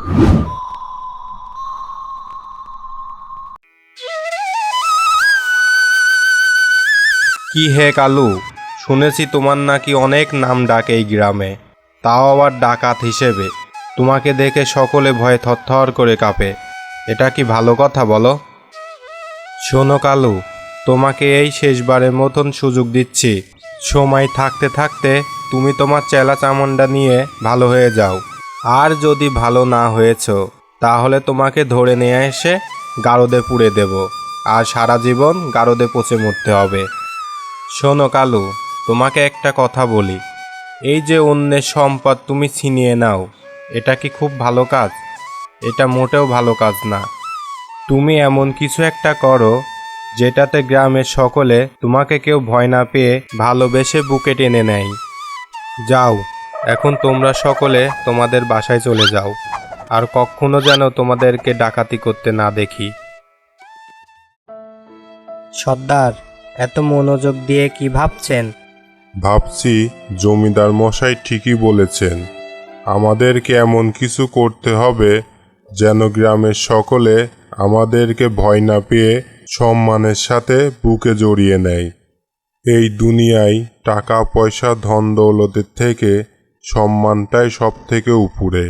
কি হে কালু, শুনেছি তোমার নাকি অনেক নাম ডাক এই গ্রামে, তাও আবার ডাকাত হিসেবে। তোমাকে দেখে সকলে ভয়ে থরথর করে কাঁপে। এটা কি ভালো কথা বলো? শোনো কালু, তোমাকে এই শেষবারের মতন সুযোগ দিচ্ছি। সময় থাকতে থাকতে তুমি তোমার চেলা চামুন্ডা নিয়ে ভালো হয়ে যাও। আর যদি ভালো না হয়েছ, তাহলে তোমাকে ধরে নিয়ে এসে গারদে পুড়ে দেব, আর সারা জীবন গারদে পচে মরতে হবে। শোনো কালু, তোমাকে একটা কথা বলি, এই যে অন্যের সম্পদ তুমি ছিনিয়ে নাও, এটা কি খুব ভালো কাজ? এটা মোটেও ভালো কাজ না। তুমি এমন কিছু একটা করো যেটাতে গ্রামের সকলে তোমাকে কেউ ভয় না পেয়ে ভালোবেসে বুকে টেনে নেয়। যাও, এখন তোমরা সকলে তোমাদের বাসায় চলে যাও, আর কখনো যেন তোমাদেরকে ডাকাতি করতে না দেখি। সর্দার, এত মনোযোগ দিয়ে কি ভাবছেন? ভাবছি জমিদার মশাই ঠিকই বলেছেন। আমাদেরকে এমন কিছু করতে হবে যেন গ্রামের সকলে আমাদেরকে ভয় না পেয়ে সম্মানের সাথে বুকে জড়িয়ে নেয়। এই দুনিয়ায় টাকা পয়সা ধন দৌলতের থেকে সম্মানটাই সব থেকে উপরে।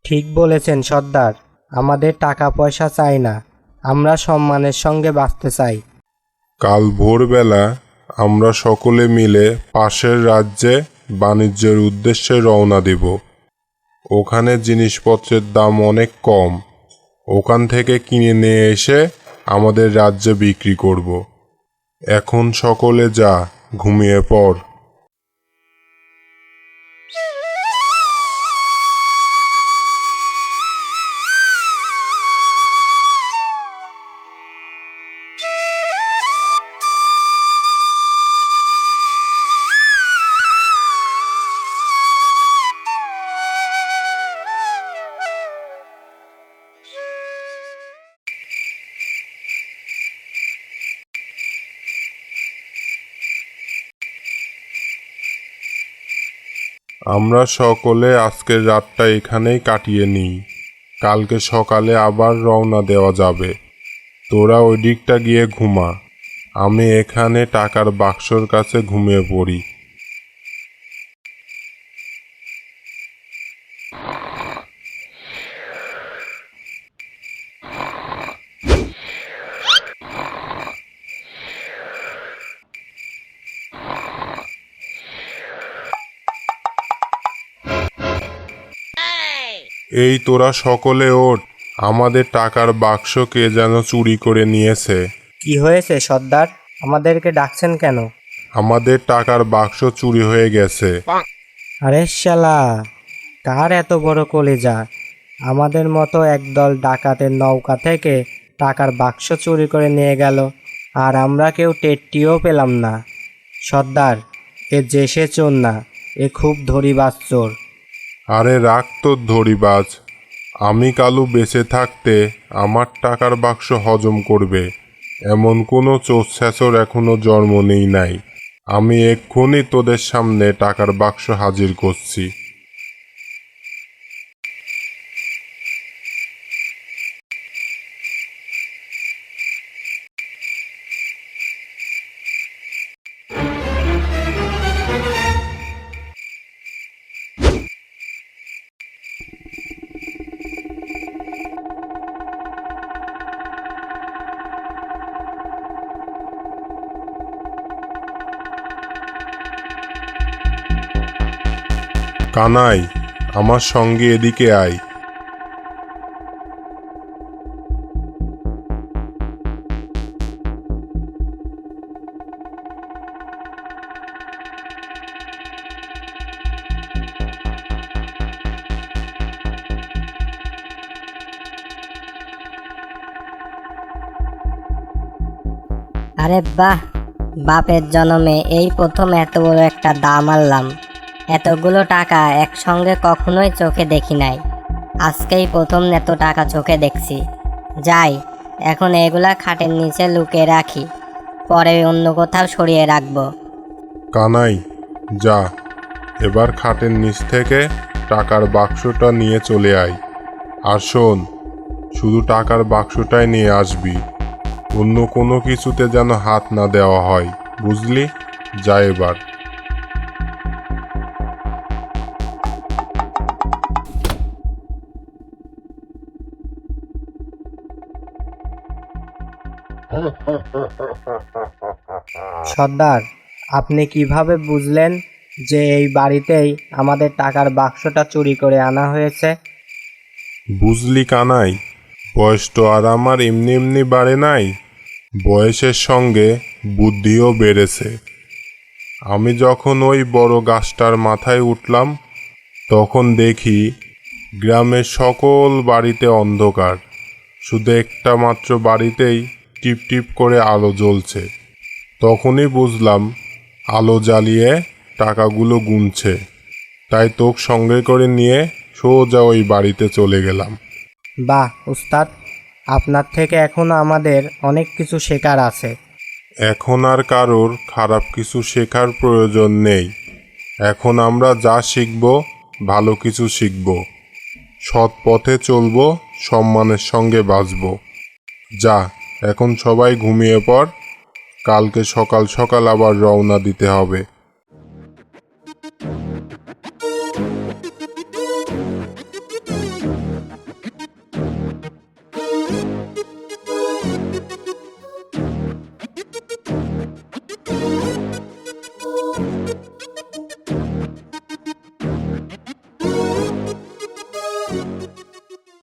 ঠিক বলেছেন সর্দার, আমাদের টাকা পয়সা চাই না, আমরা সম্মানের সঙ্গে বাঁচতে চাই। কাল ভোরবেলা আমরা সকলে মিলে পাশের রাজ্যে বাণিজ্যের উদ্দেশ্যে রওনা দেব। ওখানে জিনিসপত্রের দাম অনেক কম, ওখান থেকে কিনে নিয়ে এসে আমাদের রাজ্যে বিক্রি করব। এখন সকলে যা, ঘুমিয়ে পড়। আমরা সকলে আজকের রাতটা এখানেই কাটিয়ে নিই, কালকে সকালে আবার রওনা দেওয়া যাবে। তোরা ওই দিকটা গিয়ে ঘুমা, আমি এখানে টাকার বাক্সর কাছে ঘুমিয়ে পড়ি। এই তোরা সকলে ওঠ, আমাদের টাকার বাক্স কে যেন চুরি করে নিয়েছে। কি হয়েছে সর্দার, আমাদেরকে ডাকছেন কেন? আমাদের টাকার বাক্স চুরি হয়ে গেছে। আরে শালা, কার এত বড় কলিজা? আমাদের মতো একদল ডাকাতের নৌকা থেকে টাকার বাক্স চুরি করে নিয়ে গেল, আর আমরা কেউ টেরটিও পেলাম না। সর্দার, এ যে সে চোর না, এ খুব ধরিবাজ চোর। আরে রাখ তোর ধরিবাজ, আমি কালু বেঁচে থাকতে আমার টাকার বাক্স হজম করবে এমন কোনো চোর ছেঁচড় এখনো জন্ম নেই নাই। আমি এক্ষুনি তোদের সামনে টাকার বাক্স হাজির করছি। কানাই, আমার সঙ্গে এদিকে আয়। আরে বাহ, বাপের জন্মে এই প্রথম এত বড় একটা দাম আনলাম। এতগুলো টাকা একসঙ্গে কখনোই চোখে দেখি নাই, আজকেই প্রথম এত টাকা চোখে দেখছি। যাই, এখন এগুলা খাটের নিচে লুকিয়ে রাখি, পরে অন্য কোথাও সরিয়ে রাখবো। কানাই, যা, এবার খাটের নিচ থেকে টাকার বাক্সটা নিয়ে চলে আয়। আর শোন, শুধু টাকার বাক্সটাই নিয়ে আসবি, অন্য কোনো কিছুতে যেন হাত না দেওয়া হয়, বুঝলি? যা এবার। সর্দার, আপনি কিভাবে বুঝলেন যে এই বাড়িতেই আমাদের টাকার বাক্সটা চুরি করে আনা হয়েছে? বুঝলি কানাই, বয়স তো আর আমার এমনি এমনি বাড়ে নাই, বয়সের সঙ্গে বুদ্ধিও বেড়েছে। আমি যখন ওই বড় গাছটার মাথায় উঠলাম, তখন দেখি গ্রামের সকল বাড়িতে অন্ধকার, শুধু একটা মাত্র বাড়িতেই টিপ টিপ করে আলো জ্বলছে। তখনই বুঝলাম আলো জ্বালিয়ে টাকাগুলো গুনছে, তাই তোকে সঙ্গে করে নিয়ে সোজা ওই বাড়িতে চলে গেলাম। বাহ উস্তাদ, আপনার থেকে এখনো আমাদের অনেক কিছু শেখার আছে। এখন আর কারোর খারাপ কিছু শেখার প্রয়োজন নেই। এখন আমরা যা শিখব, ভালো কিছু শিখব, সৎ পথে চলব, সম্মানের সঙ্গে বাঁচব। যা, এখন সবাই ঘুমিয়ে পড়, কালকে সকাল সকাল আবার রওনা দিতে হবে।